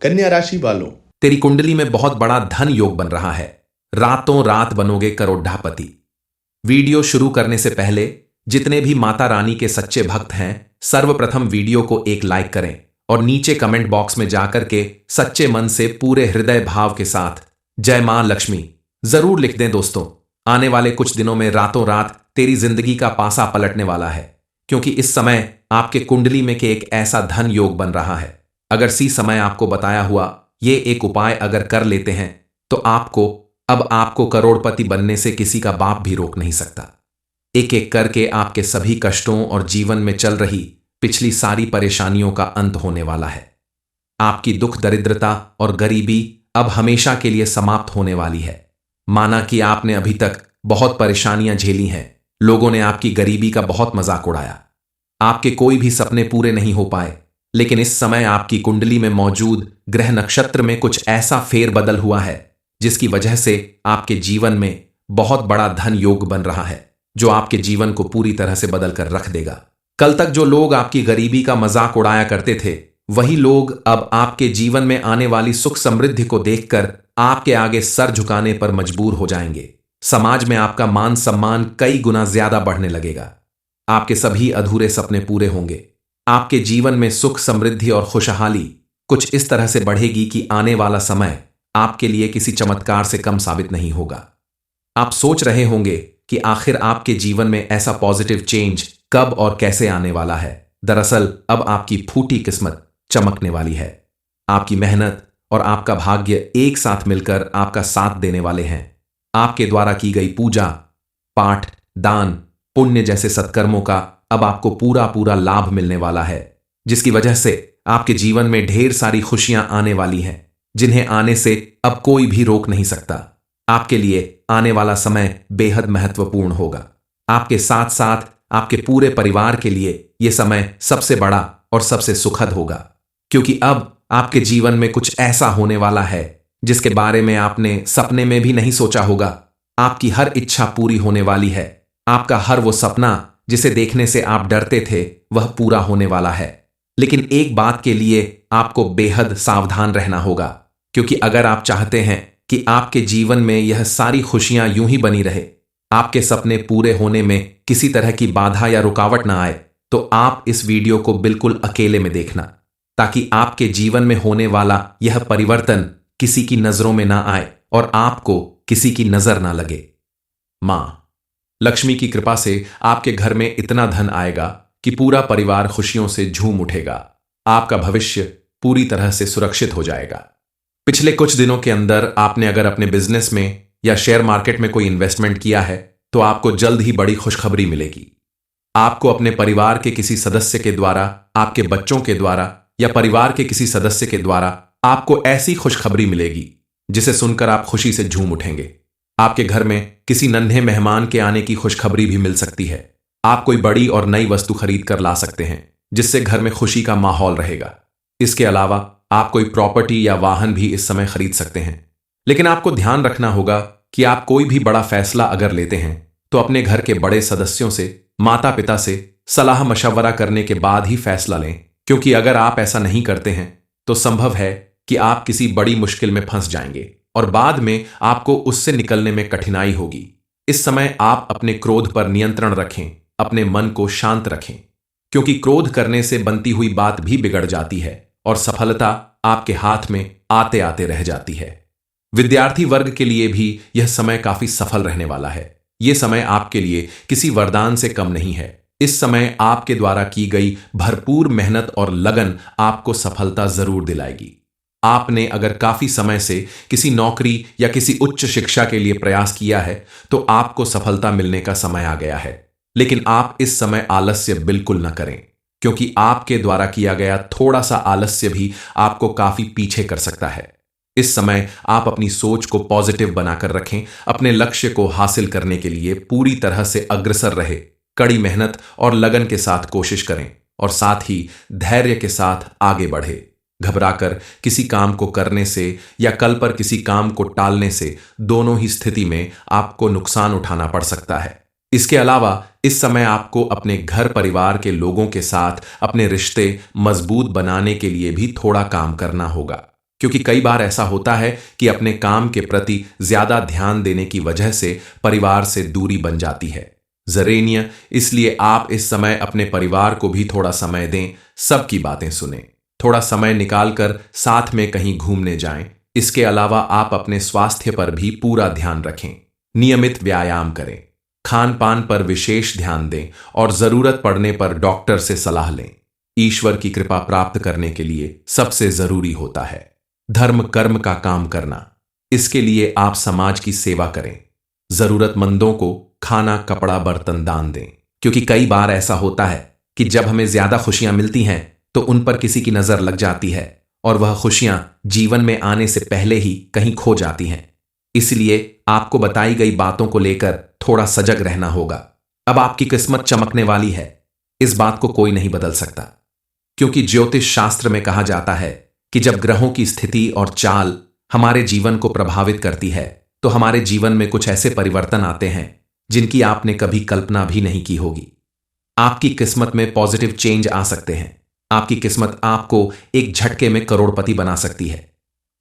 कन्या राशि वालों, तेरी कुंडली में बहुत बड़ा धन योग बन रहा है। रातों रात बनोगे करोड़पति। वीडियो शुरू करने से पहले जितने भी माता रानी के सच्चे भक्त हैं, सर्वप्रथम वीडियो को एक लाइक करें और नीचे कमेंट बॉक्स में जाकर के सच्चे मन से पूरे हृदय भाव के साथ जय मां लक्ष्मी जरूर लिख दें। दोस्तों, आने वाले कुछ दिनों में रातों रात तेरी जिंदगी का पासा पलटने वाला है, क्योंकि इस समय आपके कुंडली में के एक ऐसा धन योग बन रहा है। अगर सी समय आपको बताया हुआ ये एक उपाय अगर कर लेते हैं तो आपको करोड़पति बनने से किसी का बाप भी रोक नहीं सकता। एक एक करके आपके सभी कष्टों और जीवन में चल रही पिछली सारी परेशानियों का अंत होने वाला है। आपकी दुख दरिद्रता और गरीबी अब हमेशा के लिए समाप्त होने वाली है। माना कि आपने अभी तक बहुत परेशानियां झेली हैं, लोगों ने आपकी गरीबी का बहुत मजाक उड़ाया, आपके कोई भी सपने पूरे नहीं हो पाए, लेकिन इस समय आपकी कुंडली में मौजूद ग्रह नक्षत्र में कुछ ऐसा फेरबदल हुआ है जिसकी वजह से आपके जीवन में बहुत बड़ा धन योग बन रहा है, जो आपके जीवन को पूरी तरह से बदल कर रख देगा। कल तक जो लोग आपकी गरीबी का मजाक उड़ाया करते थे, वही लोग अब आपके जीवन में आने वाली सुख समृद्धि को देखकर आपके आगे सर झुकाने पर मजबूर हो जाएंगे। समाज में आपका मान सम्मान कई गुना ज्यादा बढ़ने लगेगा। आपके सभी अधूरे सपने पूरे होंगे। आपके जीवन में सुख समृद्धि और खुशहाली कुछ इस तरह से बढ़ेगी कि आने वाला समय आपके लिए किसी चमत्कार से कम साबित नहीं होगा। आप सोच रहे होंगे कि आखिर आपके जीवन में ऐसा पॉजिटिव चेंज कब और कैसे आने वाला है। दरअसल अब आपकी फूटी किस्मत चमकने वाली है। आपकी मेहनत और आपका भाग्य एक साथ मिलकर आपका साथ देने वाले हैं। आपके द्वारा की गई पूजा पाठ दान पुण्य जैसे सत्कर्मों का अब आपको पूरा लाभ मिलने वाला है, जिसकी वजह से आपके जीवन में ढेर सारी खुशियां आने वाली हैं, जिन्हें आने से अब कोई भी रोक नहीं सकता। आपके लिए आने वाला समय बेहद महत्वपूर्ण होगा। आपके साथ साथ आपके पूरे परिवार के लिए यह समय सबसे बड़ा और सबसे सुखद होगा, क्योंकि अब आपके जीवन में कुछ ऐसा होने वाला है जिसके बारे में आपने सपने में भी नहीं सोचा होगा। आपकी हर इच्छा पूरी होने वाली है। आपका हर वो सपना जिसे देखने से आप डरते थे वह पूरा होने वाला है। लेकिन एक बात के लिए आपको बेहद सावधान रहना होगा, क्योंकि अगर आप चाहते हैं कि आपके जीवन में यह सारी खुशियां यूं ही बनी रहे, आपके सपने पूरे होने में किसी तरह की बाधा या रुकावट ना आए, तो आप इस वीडियो को बिल्कुल अकेले में देखना, ताकि आपके जीवन में होने वाला यह परिवर्तन किसी की नजरों में ना आए और आपको किसी की नजर ना लगे। मां लक्ष्मी की कृपा से आपके घर में इतना धन आएगा कि पूरा परिवार खुशियों से झूम उठेगा। आपका भविष्य पूरी तरह से सुरक्षित हो जाएगा। पिछले कुछ दिनों के अंदर आपने अगर अपने बिजनेस में या शेयर मार्केट में कोई इन्वेस्टमेंट किया है तो आपको जल्द ही बड़ी खुशखबरी मिलेगी। आपको अपने परिवार के किसी सदस्य के द्वारा, आपके बच्चों के द्वारा या परिवार के किसी सदस्य के द्वारा आपको ऐसी खुशखबरी मिलेगी जिसे सुनकर आप खुशी से झूम उठेंगे। आपके घर में किसी नन्हे मेहमान के आने की खुशखबरी भी मिल सकती है। आप कोई बड़ी और नई वस्तु खरीद कर ला सकते हैं, जिससे घर में खुशी का माहौल रहेगा। इसके अलावा आप कोई प्रॉपर्टी या वाहन भी इस समय खरीद सकते हैं। लेकिन आपको ध्यान रखना होगा कि आप कोई भी बड़ा फैसला अगर लेते हैं तो अपने घर के बड़े सदस्यों से, माता पिता से सलाह मशवरा करने के बाद ही फैसला लें, क्योंकि अगर आप ऐसा नहीं करते हैं तो संभव है कि आप किसी बड़ी मुश्किल में फंस जाएंगे और बाद में आपको उससे निकलने में कठिनाई होगी। इस समय आप अपने क्रोध पर नियंत्रण रखें, अपने मन को शांत रखें, क्योंकि क्रोध करने से बनती हुई बात भी बिगड़ जाती है और सफलता आपके हाथ में आते आते रह जाती है। विद्यार्थी वर्ग के लिए भी यह समय काफी सफल रहने वाला है। यह समय आपके लिए किसी वरदान से कम नहीं है। इस समय आपके द्वारा की गई भरपूर मेहनत और लगन आपको सफलता जरूर दिलाएगी। आपने अगर काफी समय से किसी नौकरी या किसी उच्च शिक्षा के लिए प्रयास किया है तो आपको सफलता मिलने का समय आ गया है। लेकिन आप इस समय आलस्य बिल्कुल न करें, क्योंकि आपके द्वारा किया गया थोड़ा सा आलस्य भी आपको काफी पीछे कर सकता है। इस समय आप अपनी सोच को पॉजिटिव बनाकर रखें। अपने लक्ष्य को हासिल करने के लिए पूरी तरह से अग्रसर रहे, कड़ी मेहनत और लगन के साथ कोशिश करें और साथ ही धैर्य के साथ आगे बढ़े। घबराकर किसी काम को करने से या कल पर किसी काम को टालने से दोनों ही स्थिति में आपको नुकसान उठाना पड़ सकता है। इसके अलावा इस समय आपको अपने घर परिवार के लोगों के साथ अपने रिश्ते मजबूत बनाने के लिए भी थोड़ा काम करना होगा, क्योंकि कई बार ऐसा होता है कि अपने काम के प्रति ज्यादा ध्यान देने की वजह से परिवार से दूरी बन जाती है। जरेनिया, इसलिए आप इस समय अपने परिवार को भी थोड़ा समय दें, सबकी बातें सुनें, थोड़ा समय निकालकर साथ में कहीं घूमने जाएं। इसके अलावा आप अपने स्वास्थ्य पर भी पूरा ध्यान रखें, नियमित व्यायाम करें, खान पान पर विशेष ध्यान दें और जरूरत पड़ने पर डॉक्टर से सलाह लें। ईश्वर की कृपा प्राप्त करने के लिए सबसे जरूरी होता है धर्म कर्म का काम करना। इसके लिए आप समाज की सेवा करें, जरूरतमंदों को खाना कपड़ा बर्तन दान दें, क्योंकि कई बार ऐसा होता है कि जब हमें ज्यादा खुशियां मिलती हैं तो उन पर किसी की नजर लग जाती है और वह खुशियां जीवन में आने से पहले ही कहीं खो जाती हैं। इसलिए आपको बताई गई बातों को लेकर थोड़ा सजग रहना होगा। अब आपकी किस्मत चमकने वाली है, इस बात को कोई नहीं बदल सकता, क्योंकि ज्योतिष शास्त्र में कहा जाता है कि जब ग्रहों की स्थिति और चाल हमारे जीवन को प्रभावित करती है तो हमारे जीवन में कुछ ऐसे परिवर्तन आते हैं जिनकी आपने कभी कल्पना भी नहीं की होगी। आपकी किस्मत में पॉजिटिव चेंज आ सकते हैं। आपकी किस्मत आपको एक झटके में करोड़पति बना सकती है।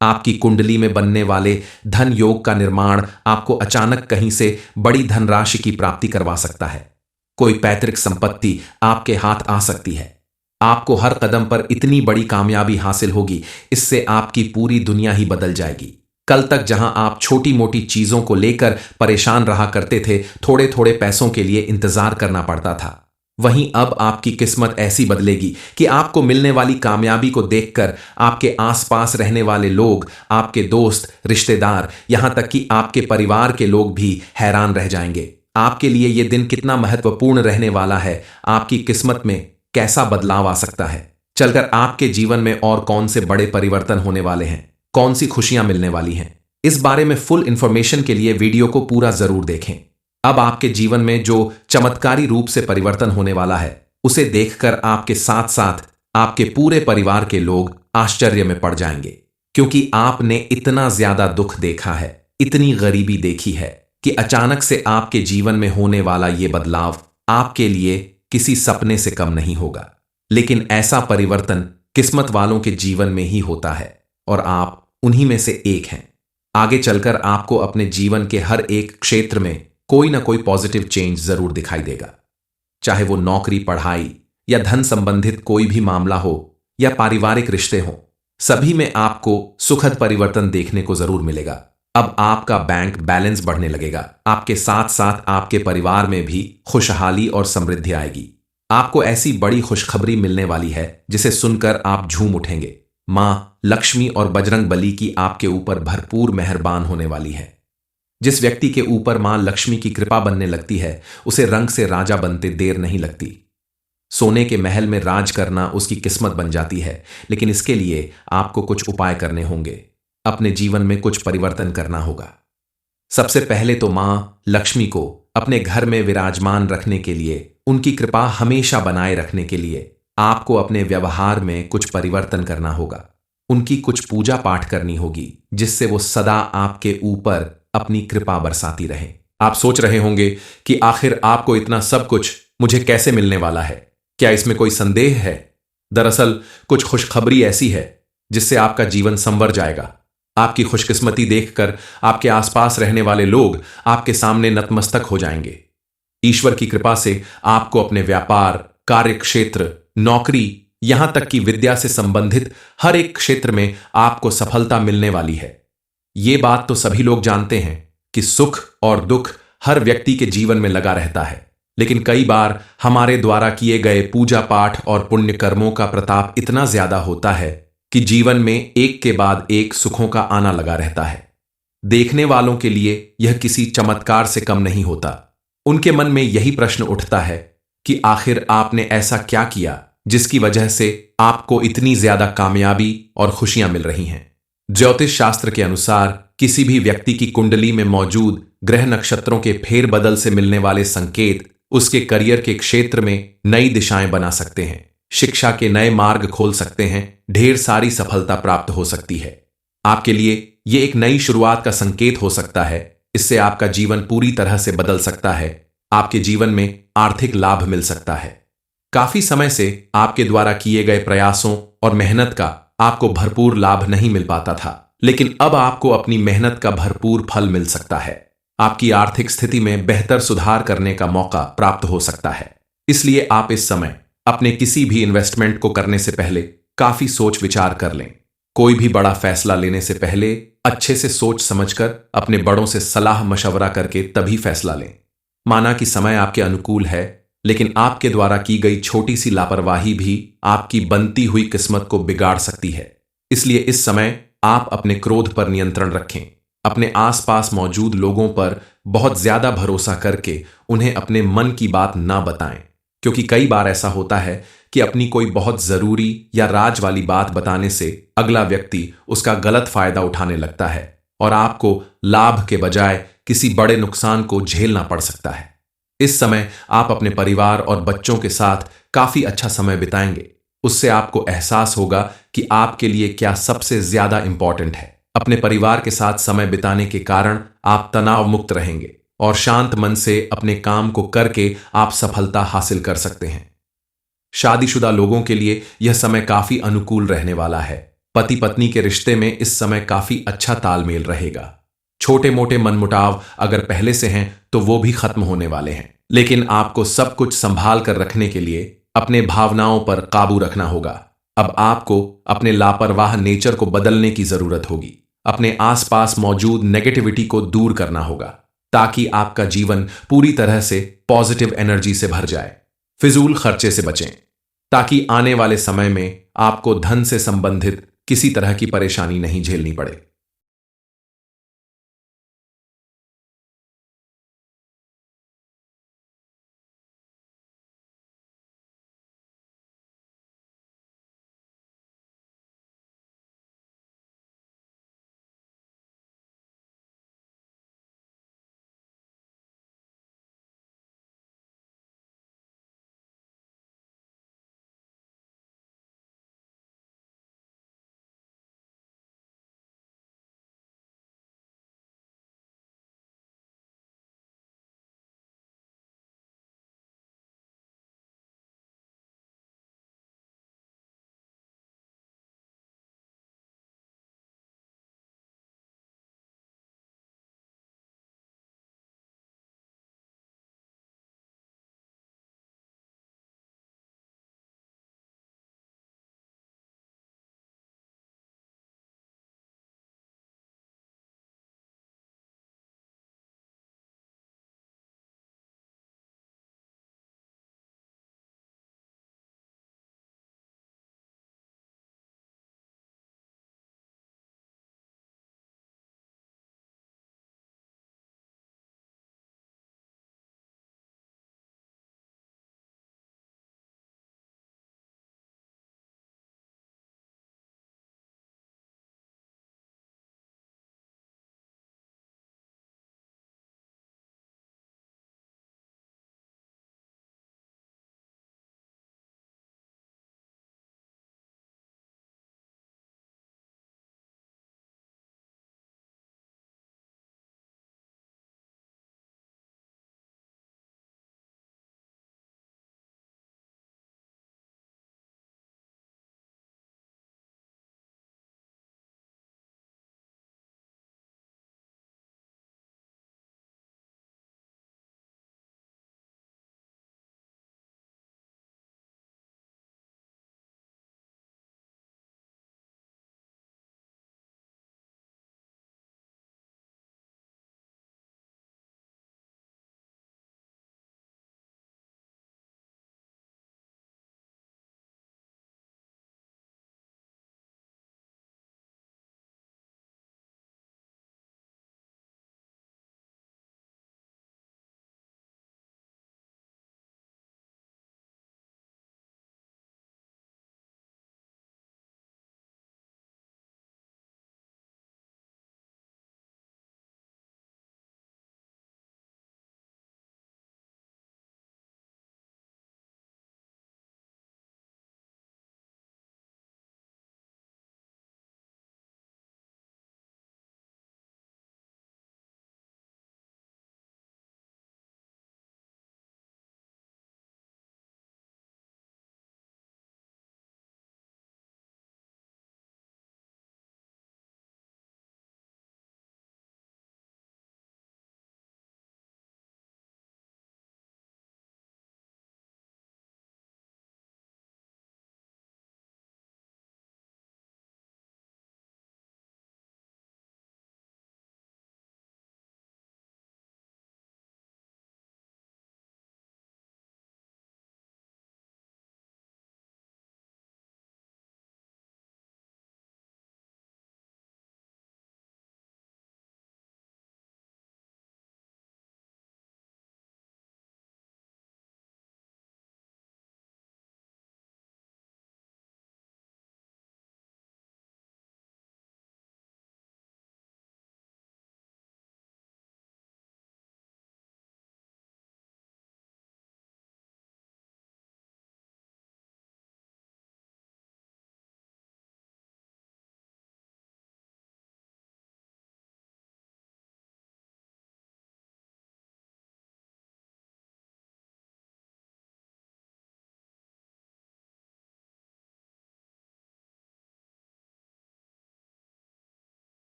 आपकी कुंडली में बनने वाले धन योग का निर्माण आपको अचानक कहीं से बड़ी धनराशि की प्राप्ति करवा सकता है। कोई पैतृक संपत्ति आपके हाथ आ सकती है। आपको हर कदम पर इतनी बड़ी कामयाबी हासिल होगी, इससे आपकी पूरी दुनिया ही बदल जाएगी। कल तक जहां आप छोटी मोटी चीजों को लेकर परेशान रहा करते थे, थोड़े थोड़े पैसों के लिए इंतजार करना पड़ता था, वहीं अब आपकी किस्मत ऐसी बदलेगी कि आपको मिलने वाली कामयाबी को देखकर आपके आसपास रहने वाले लोग, आपके दोस्त, रिश्तेदार, यहां तक कि आपके परिवार के लोग भी हैरान रह जाएंगे। आपके लिए यह दिन कितना महत्वपूर्ण रहने वाला है, आपकी किस्मत में कैसा बदलाव आ सकता है, चलकर आपके जीवन में और कौन से बड़े परिवर्तन होने वाले हैं, कौन सी खुशियां मिलने वाली हैं, इस बारे में फुल इंफॉर्मेशन के लिए वीडियो को पूरा जरूर देखें। अब आपके जीवन में जो चमत्कारी रूप से परिवर्तन होने वाला है, उसे देखकर आपके साथ साथ आपके पूरे परिवार के लोग आश्चर्य में पड़ जाएंगे, क्योंकि आपने इतना ज्यादा दुख देखा है, इतनी गरीबी देखी है कि अचानक से आपके जीवन में होने वाला यह बदलाव आपके लिए किसी सपने से कम नहीं होगा। लेकिन ऐसा परिवर्तन किस्मत वालों के जीवन में ही होता है और आप उन्हीं में से एक हैं। आगे चलकर आपको अपने जीवन के हर एक क्षेत्र में कोई ना कोई पॉजिटिव चेंज जरूर दिखाई देगा, चाहे वो नौकरी, पढ़ाई या धन संबंधित कोई भी मामला हो या पारिवारिक रिश्ते हो, सभी में आपको सुखद परिवर्तन देखने को जरूर मिलेगा। अब आपका बैंक बैलेंस बढ़ने लगेगा, आपके साथ साथ आपके परिवार में भी खुशहाली और समृद्धि आएगी। आपको ऐसी बड़ी खुशखबरी मिलने वाली है जिसे सुनकर आप झूम उठेंगे। मां लक्ष्मी और बजरंग बली की आपके ऊपर भरपूर मेहरबान होने वाली है। जिस व्यक्ति के ऊपर मां लक्ष्मी की कृपा बनने लगती है, उसे रंग से राजा बनते देर नहीं लगती। सोने के महल में राज करना उसकी किस्मत बन जाती है, लेकिन इसके लिए आपको कुछ उपाय करने होंगे, अपने जीवन में कुछ परिवर्तन करना होगा। सबसे पहले तो मां लक्ष्मी को अपने घर में विराजमान रखने के लिए, उनकी कृपा हमेशा बनाए रखने के लिए आपको अपने व्यवहार में कुछ परिवर्तन करना होगा। उनकी कुछ पूजा पाठ करनी होगी, जिससे वो सदा आपके ऊपर अपनी कृपा बरसाती रहे। आप सोच रहे होंगे कि आखिर आपको इतना सब कुछ मुझे कैसे मिलने वाला है, क्या इसमें कोई संदेह है? दरअसल कुछ खुशखबरी ऐसी है जिससे आपका जीवन संवर जाएगा। आपकी खुशकिस्मती देखकर आपके आसपास रहने वाले लोग आपके सामने नतमस्तक हो जाएंगे। ईश्वर की कृपा से आपको अपने व्यापार, कार्य क्षेत्र, नौकरी, यहां तक कि विद्या से संबंधित हर एक क्षेत्र में आपको सफलता मिलने वाली है। ये बात तो सभी लोग जानते हैं कि सुख और दुख हर व्यक्ति के जीवन में लगा रहता है, लेकिन कई बार हमारे द्वारा किए गए पूजा पाठ और पुण्य कर्मों का प्रताप इतना ज्यादा होता है कि जीवन में एक के बाद एक सुखों का आना लगा रहता है। देखने वालों के लिए यह किसी चमत्कार से कम नहीं होता। उनके मन में यही प्रश्न उठता है कि आखिर आपने ऐसा क्या किया जिसकी वजह से आपको इतनी ज्यादा कामयाबी और खुशियां मिल रही हैं। ज्योतिष शास्त्र के अनुसार किसी भी व्यक्ति की कुंडली में मौजूद ग्रह नक्षत्रों के फेरबदल से मिलने वाले संकेत उसके करियर के क्षेत्र में नई दिशाएं बना सकते हैं, शिक्षा के नए मार्ग खोल सकते हैं, ढेर सारी सफलता प्राप्त हो सकती है। आपके लिए यह एक नई शुरुआत का संकेत हो सकता है। इससे आपका जीवन पूरी तरह से बदल सकता है। आपके जीवन में आर्थिक लाभ मिल सकता है। काफी समय से आपके द्वारा किए गए प्रयासों और मेहनत का आपको भरपूर लाभ नहीं मिल पाता था, लेकिन अब आपको अपनी मेहनत का भरपूर फल मिल सकता है। आपकी आर्थिक स्थिति में बेहतर सुधार करने का मौका प्राप्त हो सकता है। इसलिए आप इस समय अपने किसी भी इन्वेस्टमेंट को करने से पहले काफी सोच विचार कर लें। कोई भी बड़ा फैसला लेने से पहले अच्छे से सोच समझकर अपने बड़ों से सलाह मशवरा करके तभी फैसला लें। माना कि समय आपके अनुकूल है, लेकिन आपके द्वारा की गई छोटी सी लापरवाही भी आपकी बनती हुई किस्मत को बिगाड़ सकती है। इसलिए इस समय आप अपने क्रोध पर नियंत्रण रखें। अपने आसपास मौजूद लोगों पर बहुत ज्यादा भरोसा करके उन्हें अपने मन की बात ना बताएं, क्योंकि कई बार ऐसा होता है कि अपनी कोई बहुत जरूरी या राज वाली बात बताने से अगला व्यक्ति उसका गलत फायदा उठाने लगता है और आपको लाभ के बजाय किसी बड़े नुकसान को झेलना पड़ सकता है। इस समय आप अपने परिवार और बच्चों के साथ काफी अच्छा समय बिताएंगे। उससे आपको एहसास होगा कि आपके लिए क्या सबसे ज्यादा इंपॉर्टेंट है। अपने परिवार के साथ समय बिताने के कारण आप तनाव मुक्त रहेंगे और शांत मन से अपने काम को करके आप सफलता हासिल कर सकते हैं। शादीशुदा लोगों के लिए यह समय काफी अनुकूल रहने वाला है। पति पत्नी के रिश्ते में इस समय काफी अच्छा तालमेल रहेगा। छोटे मोटे मनमुटाव अगर पहले से हैं तो वो भी खत्म होने वाले हैं, लेकिन आपको सब कुछ संभाल कर रखने के लिए अपने भावनाओं पर काबू रखना होगा। अब आपको अपने लापरवाह नेचर को बदलने की जरूरत होगी। अपने आसपास मौजूद नेगेटिविटी को दूर करना होगा ताकि आपका जीवन पूरी तरह से पॉजिटिव एनर्जी से भर जाए। फिजूल खर्चे से बचें ताकि आने वाले समय में आपको धन से संबंधित किसी तरह की परेशानी नहीं झेलनी पड़े।